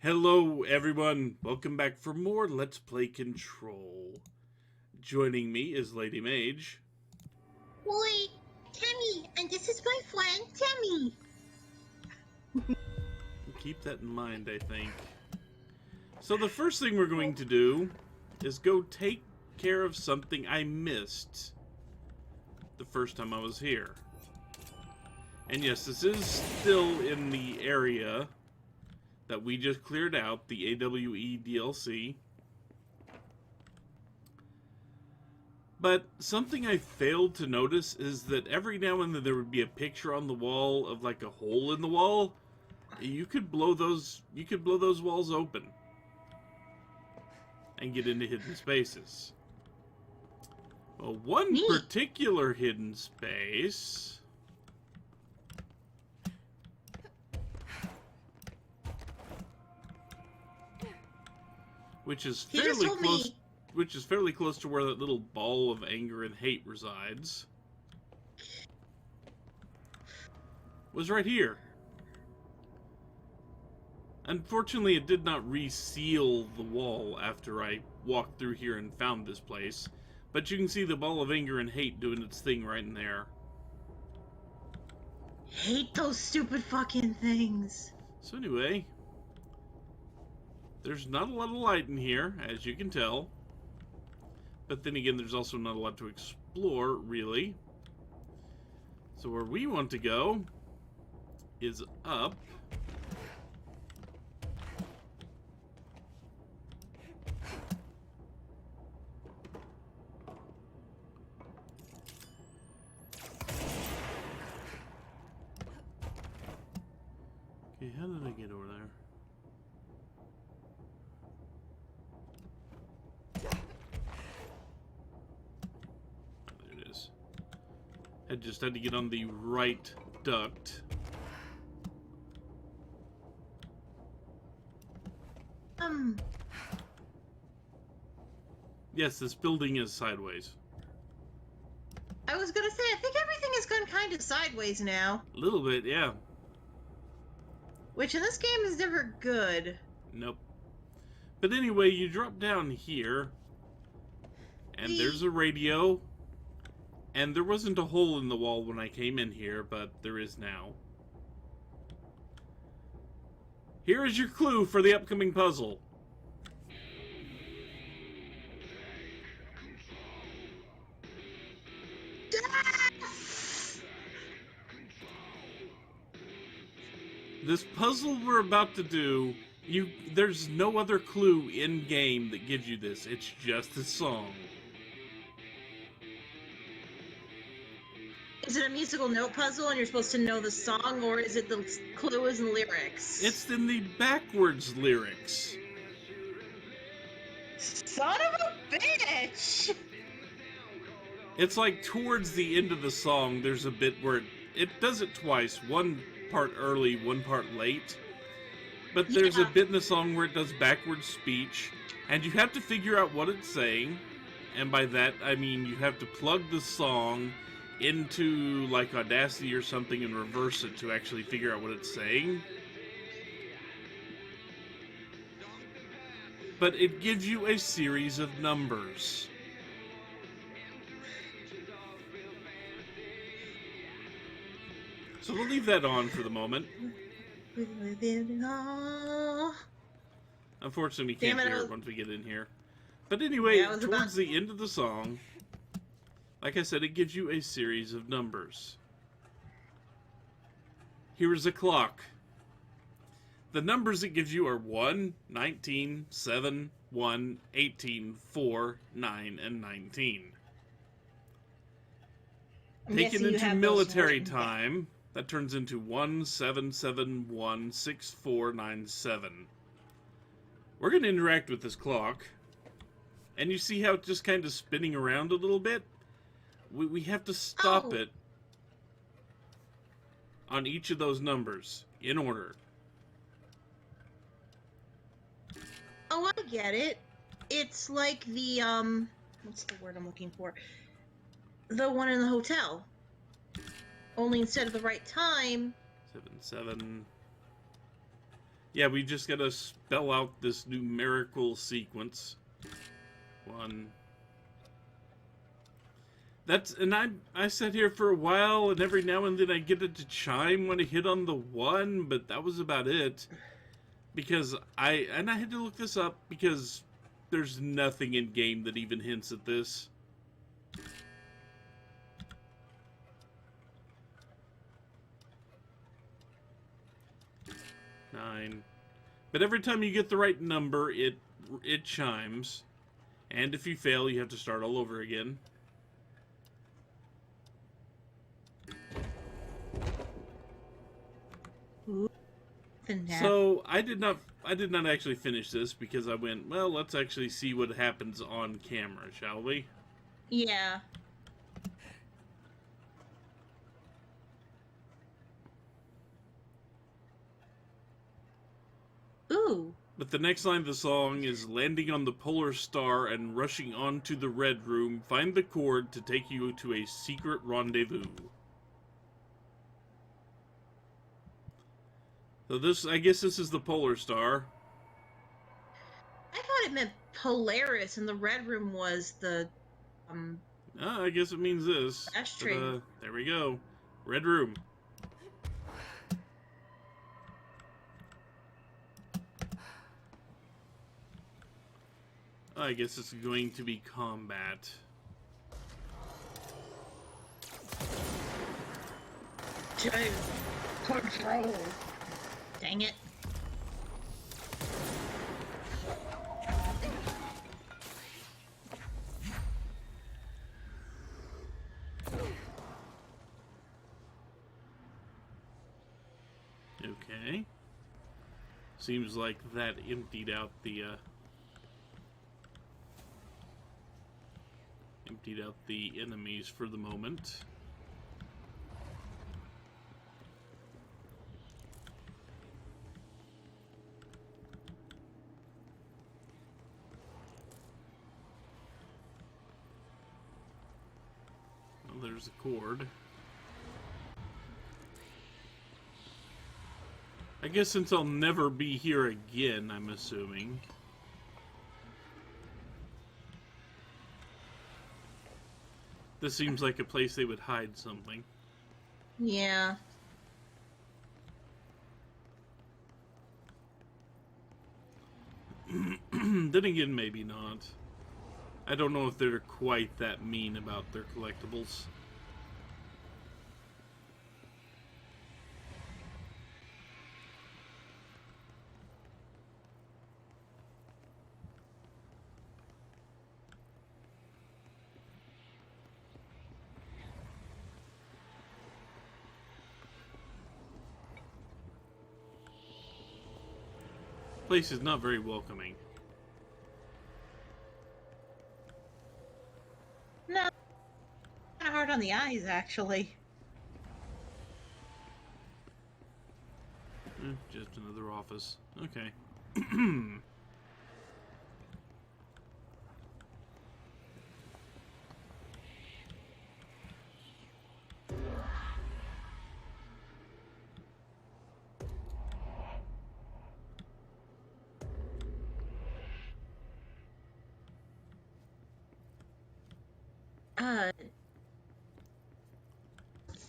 Hello everyone, welcome back for more Let's Play Control. Joining me is LadyMage. Boy, Tammy, and this is my friend Tammy. Keep that in mind, I think. So the first thing we're going to do is go take care of something I missed the first time I was here. And yes, this is still in the area that we just cleared out, the AWE DLC. But something I failed to notice is that every now and then there would be a picture on the wall of like a hole in the wall. You could blow those walls open and get into hidden spaces. Well, one particular hidden space which is fairly close to where that little ball of anger and hate resides, was right here. Unfortunately, it did not reseal the wall after I walked through here and found this place, but you can see the ball of anger and hate doing its thing right in there. Hate those stupid fucking things. So anyway, there's not a lot of light in here, as you can tell. But then again, there's also not a lot to explore, really. So where we want to go is up. Okay, how did I get over there? I just had to get on the right duct. Yes, this building is sideways. I was gonna say, I think everything has gone kind of sideways now. A little bit, yeah. Which in this game is never good. Nope. But anyway, you drop down here, and there's a radio. And there wasn't a hole in the wall when I came in here, but there is now. Here is your clue for the upcoming puzzle. This puzzle we're about to do, there's no other clue in-game that gives you this. It's just a song. Is it a musical note puzzle and you're supposed to know the song, or is it the clue is in the lyrics? It's in the backwards lyrics. Son of a bitch! It's like towards the end of the song, there's a bit where it does it twice. One part early, one part late. But there's a bit in the song where it does backwards speech, and you have to figure out what it's saying. And by that, I mean you have to plug the song into like Audacity or something and reverse it to actually figure out what it's saying. But it gives you a series of numbers. So we'll leave that on for the moment. Unfortunately, we can't hear it once we get in here. But anyway, towards the end of the song, like I said, it gives you a series of numbers. Here is a clock. The numbers it gives you are 1, 19, 7, 1, 18, 4, 9, and 19. Taken into military time, that turns into 17716497. We're going to interact with this clock. And you see how it's just kind of spinning around a little bit? We have to stop it on each of those numbers in order. Oh, I get it. It's like the, what's the word I'm looking for? The one in the hotel. Only instead of the right time... 7, 7... Yeah, we just gotta spell out this numerical sequence. 1. And I sat here for a while, and every now and then I get it to chime when I hit on the 1, but that was about it. Because I had to look this up because there's nothing in game that even hints at this. Nine. But every time you get the right number, it chimes. And if you fail, you have to start all over again. So I did not actually finish this because I went, well, let's actually see what happens on camera, shall we? Yeah. Ooh. But the next line of the song is landing on the polar star and rushing onto the red room, find the cord to take you to a secret rendezvous. So this, I guess this is the polar star. I thought it meant Polaris, and the red room was the, I guess it means this. ashtray. There we go. Red room. I guess it's going to be combat. Control. Dang it. Okay. Seems like that emptied out the enemies for the moment. Well, there's the cord. I guess since I'll never be here again, I'm assuming. This seems like a place they would hide something. Yeah. Then again, maybe not. I don't know if they're quite that mean about their collectibles. Place is not very welcoming. No. Kind of hard on the eyes, actually. Just another office. Okay.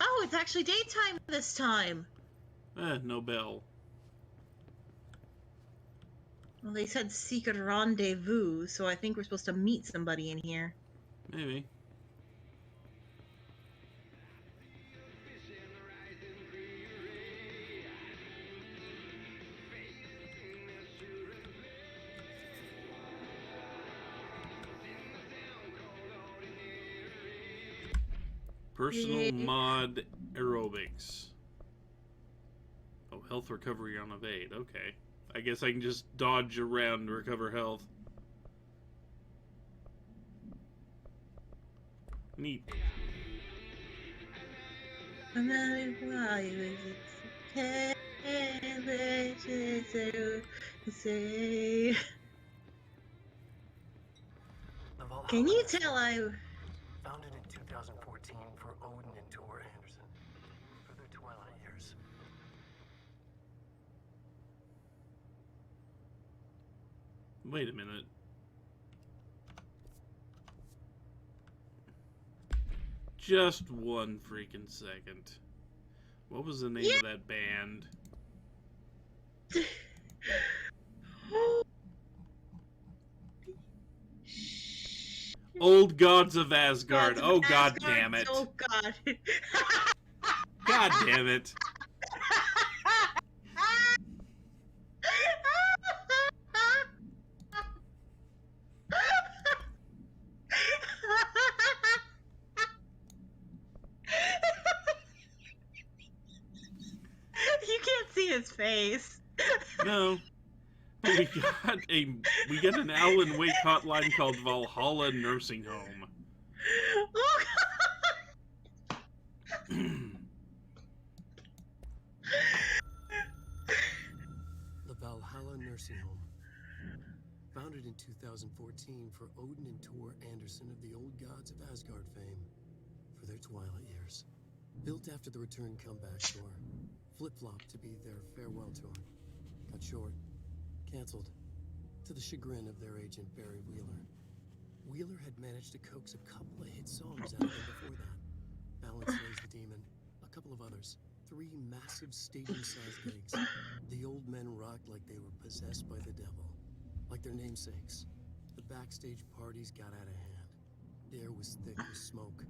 Oh, it's actually daytime this time. No bell. Well, they said secret rendezvous, so I think we're supposed to meet somebody in here. Maybe. Personal mod aerobics. Oh, health recovery on evade. Okay. I guess I can just dodge around to recover health. Neat. Can you tell Founded in 2014 for Odin and Tor Anderson for their Twilight years. Wait a minute. Just one freaking second. What was the name of that band? Old Gods of Asgard. Oh, god damn it. Oh, God. God damn it. You can't see his face. No. But we got an Alan Wake hotline called Valhalla Nursing Home. Oh, The Valhalla Nursing Home. Founded in 2014 for Odin and Tor Anderson of the Old Gods of Asgard fame for their twilight years. Built after the return comeback tour. Flip-flopped to be their farewell tour. Cut short. Cancelled. To the chagrin of their agent Barry Wheeler. Wheeler had managed to coax a couple of hit songs out of them before that. Balance Slays the Demon, a couple of others. 3 massive stadium-sized gigs. The old men rocked like they were possessed by the devil. Like their namesakes. The backstage parties got out of hand. The air was thick with smoke.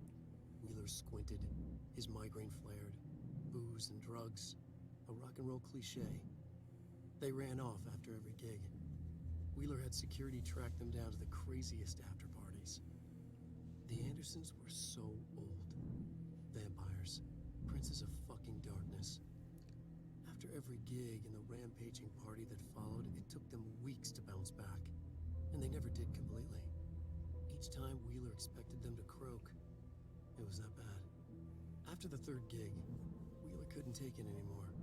Wheeler squinted. His migraine flared. Booze and drugs. A rock and roll cliche. They ran off after every gig. Wheeler had security track them down to the craziest after parties. The Andersons were so old. Vampires. Princes of fucking darkness. After every gig and the rampaging party that followed, it took them weeks to bounce back. And they never did completely. Each time Wheeler expected them to croak. It was that bad. After the 3rd gig, Wheeler couldn't take it anymore.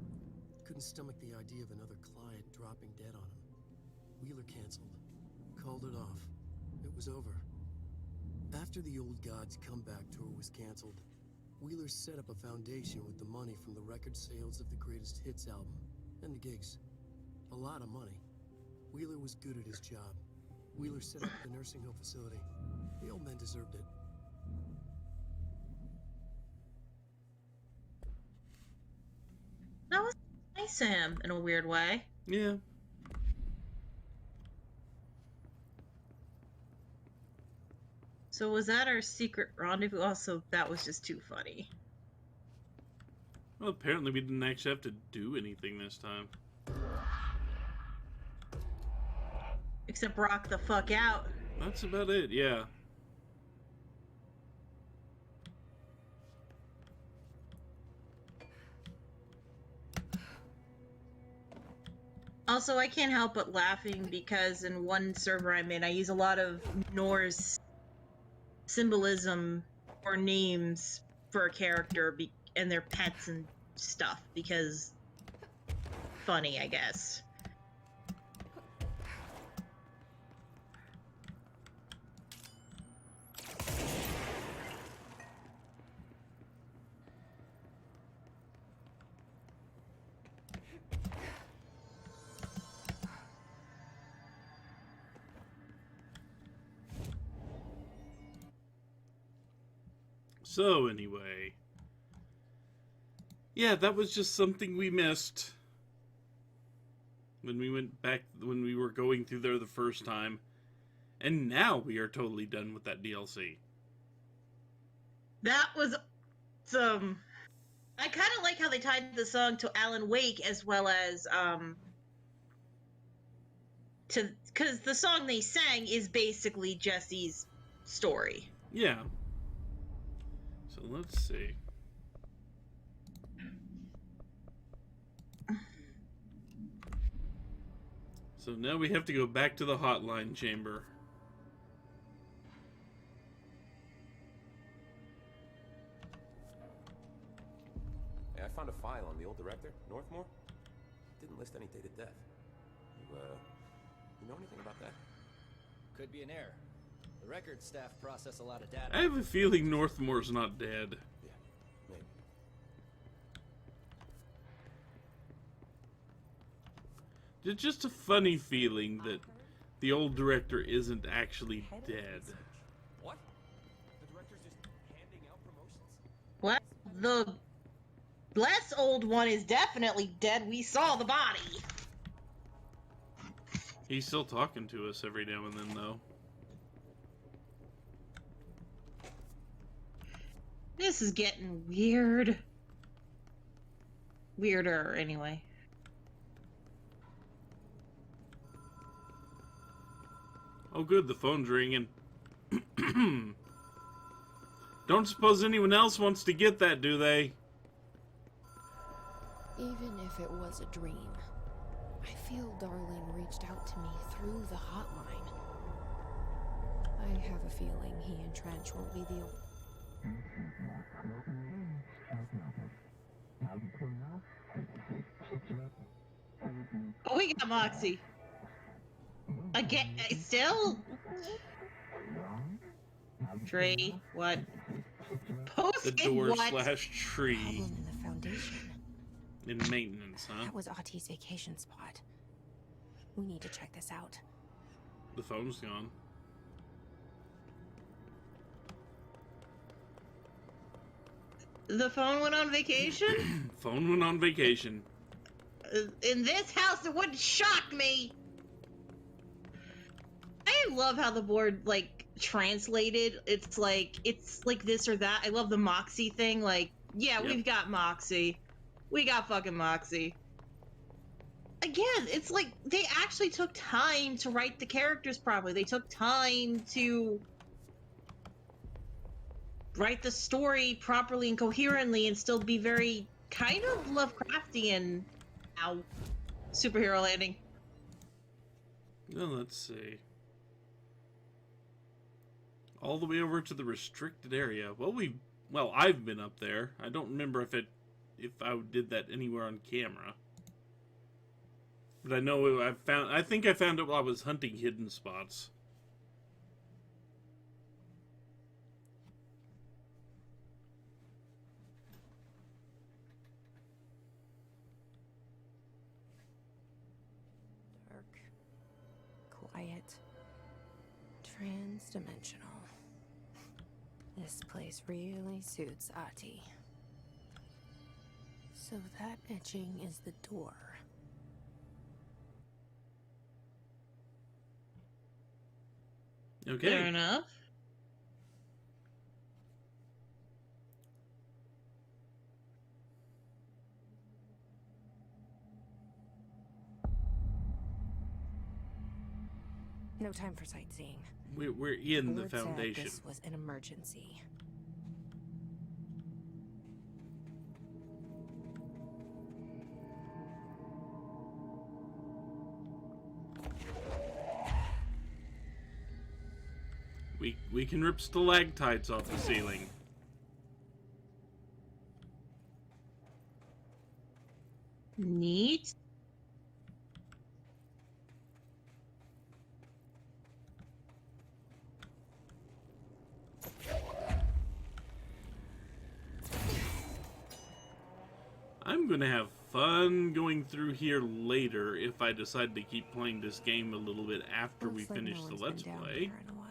Couldn't stomach the idea of another client dropping dead on him. Wheeler canceled. Called it off. It was over. After the Old Gods comeback tour was canceled, Wheeler set up a foundation with the money from the record sales of the Greatest Hits album and the gigs. A lot of money. Wheeler was good at his job. Wheeler set up the nursing home facility. The old men deserved it. that was nice of him in a weird way. Yeah. So was that our secret rendezvous? Also, that was just too funny. Well, apparently we didn't actually have to do anything this time. Except rock the fuck out. That's about it, yeah. Also, I can't help but laughing because in one server I'm in, I use a lot of Norse symbolism or names for a character and their pets and stuff because funny, I guess. So, anyway. Yeah, that was just something we missed. When we went back, when we were going through there the first time. And now we are totally done with that DLC. That was awesome. I kind of like how they tied the song to Alan Wake as well as, because the song they sang is basically Jesse's story. Yeah. So let's see. So now we have to go back to the hotline chamber. Hey, I found a file on the old director, Northmore. Didn't list any dated death. You know anything about that? Could be an error. The record staff process a lot of data. I have a feeling Northmore's not dead. Yeah, maybe. It's just a funny feeling that The old director isn't actually dead. What? The director's just handing out promotions? Well, the less old one is definitely dead. We saw the body. He's still talking to us every now and then, though. This is getting weird. Weirder, anyway. Oh good, the phone's ringing. Don't suppose anyone else wants to get that, do they? Even if it was a dream, I feel Darling reached out to me through the hotline. I have a feeling he and Trench won't be the Oh, we got Moxie. Again, still? Tree, what? Post The door what? slash tree problem in the foundation. in maintenance, huh? That was Auti's vacation spot. We need to check this out. The phone's gone. The phone went on vacation? Phone went on vacation. In this house, it wouldn't shock me. I love how the board, like, translated. It's like this or that. I love the Moxie thing. Like, yeah, Yep. we've got Moxie. We got fucking Moxie. Again, it's like they actually took time to write the characters properly. They took time to write the story properly and coherently and still be very kind of Lovecraftian. Ow. Superhero landing. Well, let's see. All the way over to the restricted area. Well, I've been up there. I don't remember if I did that anywhere on camera. But I know I think I found it while I was hunting hidden spots. Dark, quiet, trans-dimensional. This place really suits Ahti. So that etching is the door. Okay. Fair enough. No time for sightseeing. We're in the Word said foundation. this was an emergency. We can rip stalactites off the ceiling. Neat. I'm gonna have fun going through here later if I decide to keep playing this game a little bit after we Looks like finish no the one's Let's been down Play. here in a while.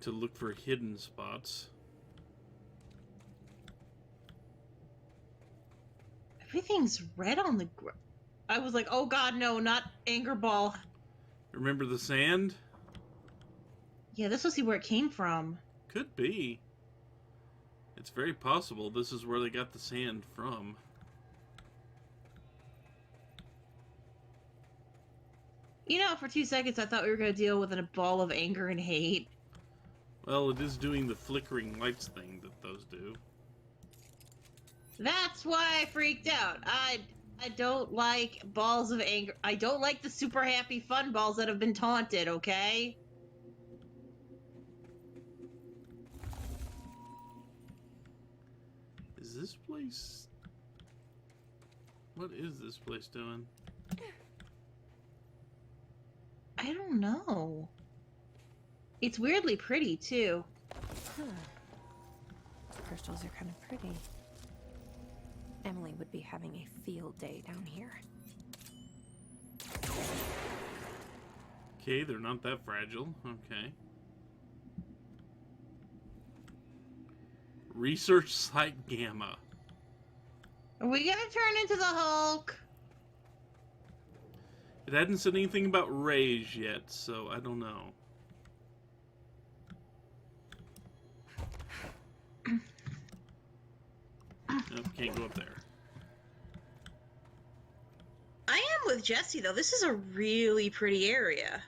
To look for hidden spots. Everything's red on the ground. I was like, oh god, no, not anger ball. Remember the sand? Yeah, this was see where it came from. Could be. It's very possible this is where they got the sand from. You know, for 2 seconds I thought we were going to deal with a ball of anger and hate. Well, it is doing the flickering lights thing that those do. That's why I freaked out. I don't like balls of anger. I don't like the super happy fun balls that have been taunted, okay? Is this place... What is this place doing? I don't know. It's weirdly pretty, too. Huh. Crystals are kind of pretty. Emily would be having a field day down here. Okay, they're not that fragile. Okay. Research Site Gamma. Are we gonna turn into the Hulk? It hadn't said anything about rays yet, so I don't know. Nope, can't go up there. I am with Jesse, though. This is a really pretty area.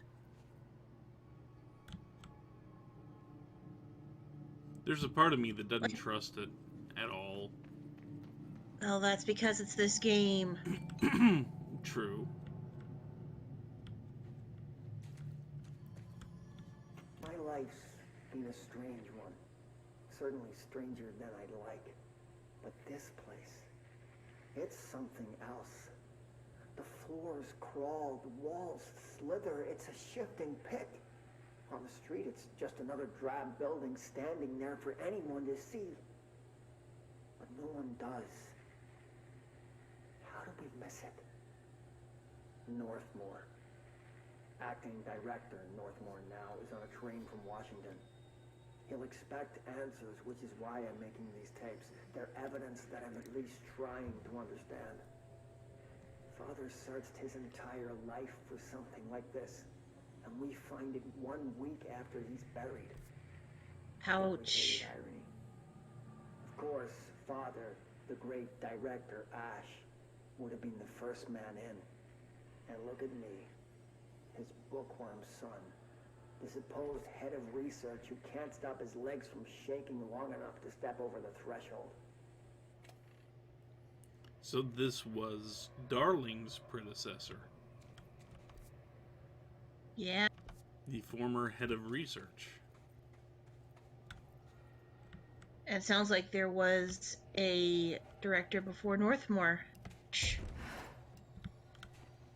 There's a part of me that doesn't trust it at all. Oh, that's because it's this game. True. My life's been a strange one. Certainly stranger than I'd like. But this place, it's something else. The floors crawl, the walls slither. It's a shifting pit. On the street, it's just another drab building standing there for anyone to see. But no one does. How do we miss it? Northmore. Acting director Northmore now is on a train from Washington. He'll expect answers, which is why I'm making these tapes. They're evidence that I'm at least trying to understand. Father searched his entire life for something like this, and we find it 1 week after he's buried. Ouch. Irony. Of course, Father, the great director, Ash, would have been the first man in. And look at me, his bookworm son, the supposed head of research who can't stop his legs from shaking long enough to step over the threshold. So this was Darling's predecessor. Yeah. The former head of research. It sounds like there was a director before Northmore.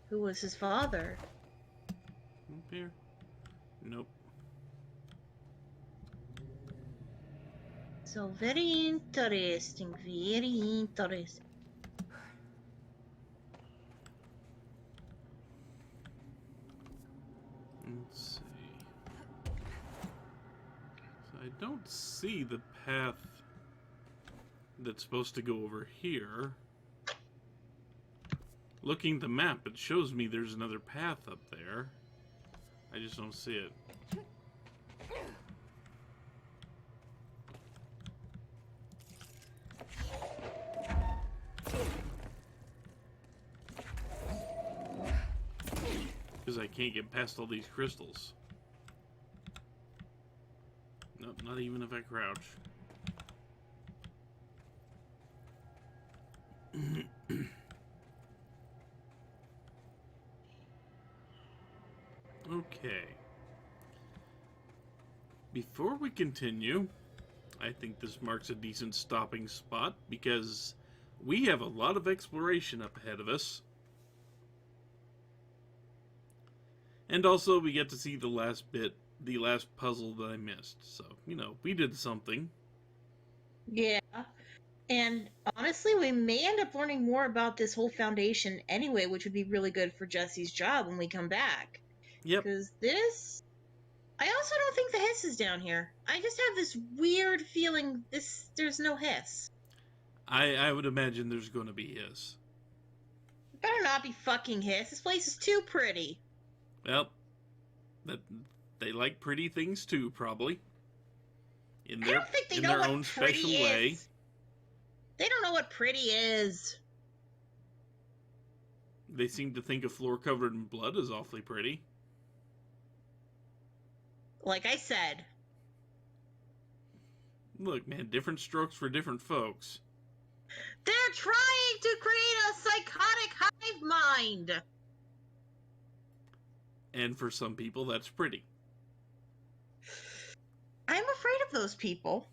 Who was his father? Up here? Nope. So very interesting, very interesting. Let's see. So I don't see the path that's supposed to go over here. Looking at the map, it shows me there's another path up there. I just don't see it. Because I can't get past all these crystals. Nope, not even if I crouch. Okay. Before we continue, I think this marks a decent stopping spot because we have a lot of exploration up ahead of us. And also we get to see the last bit, the last puzzle that I missed. So, you know, we did something. Yeah. And honestly, we may end up learning more about this whole foundation anyway, which would be really good for Jesse's job when we come back. Yep. Because this... I also don't think the hiss is down here. I just have this weird feeling there's no hiss. I would imagine there's going to be his. Better not be fucking hiss. This place is too pretty. Well, they like pretty things too, probably. I don't think they know their what own pretty special is. way. They don't know what pretty is. They seem to think a floor covered in blood is awfully pretty. Like I said. Look, man, different strokes for different folks. They're trying to create a psychotic hive mind. And for some people, that's pretty. I'm afraid of those people.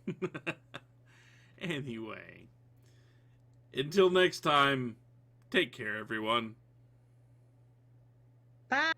Anyway. Until next time, take care, everyone. Bye.